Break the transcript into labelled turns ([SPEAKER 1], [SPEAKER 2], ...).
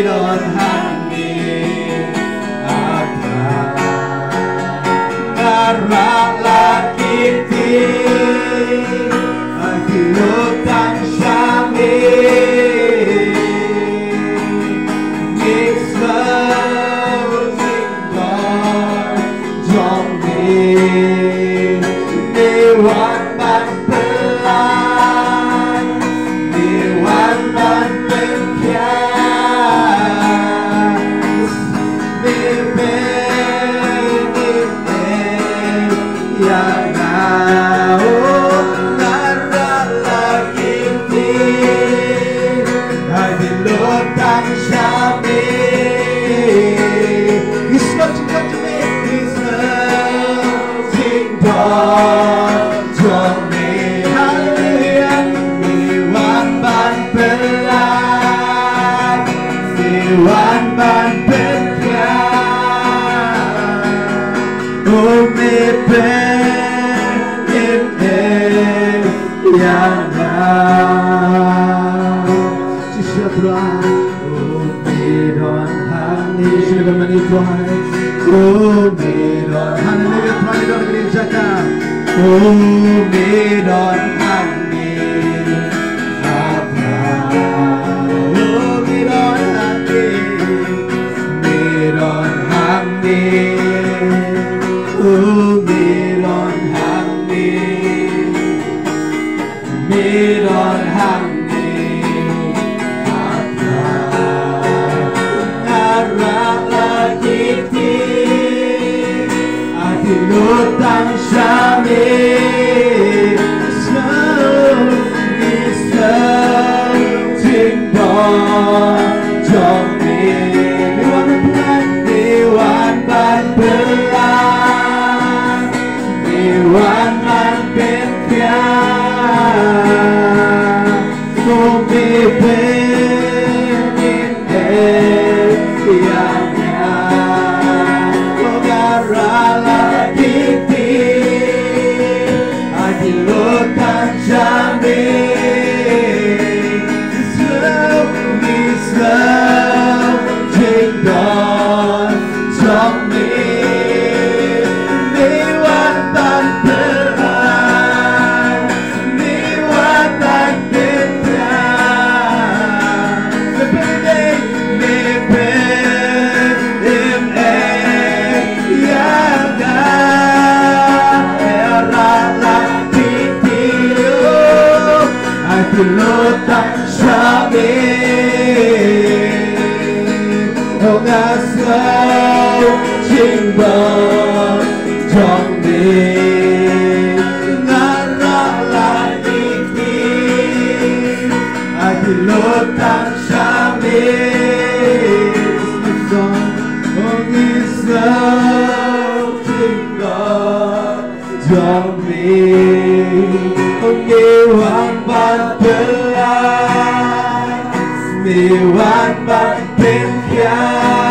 [SPEAKER 1] đón Hanim apa Narala kiti Akilutan Shami Dewan ban pelan, Dewan ban pengkias, Bebek yang naon narala kiti, Hadilutan Shami. He's nothing but to me, He's nothing but to me. Hallelujah. Dewan ban pelan, Dewan ban pengkias, Umipin yang sejahtera Umidon Hanim sudah bermani Tuhan Umidon Haleluya Pramidon gerejakan Umidon Hanim apa Umidon Hanim Umidon Hanim Umidon Hanim Umidon Hanim Lutang Shami something born from me Dewan ban pelan Dewan ban pengkias Umipin yang Narala kiti Adilutan Shami something born from me Dewan ban pelan Dewan ban pengkias Bebek Lutang Shami Ông đã sâu chính bờ trong mình ngã ra lại đi Lutang Shami Ông đi sâu chính bờ trong mình Ông Dewan ban pelan Dewan ban pengkias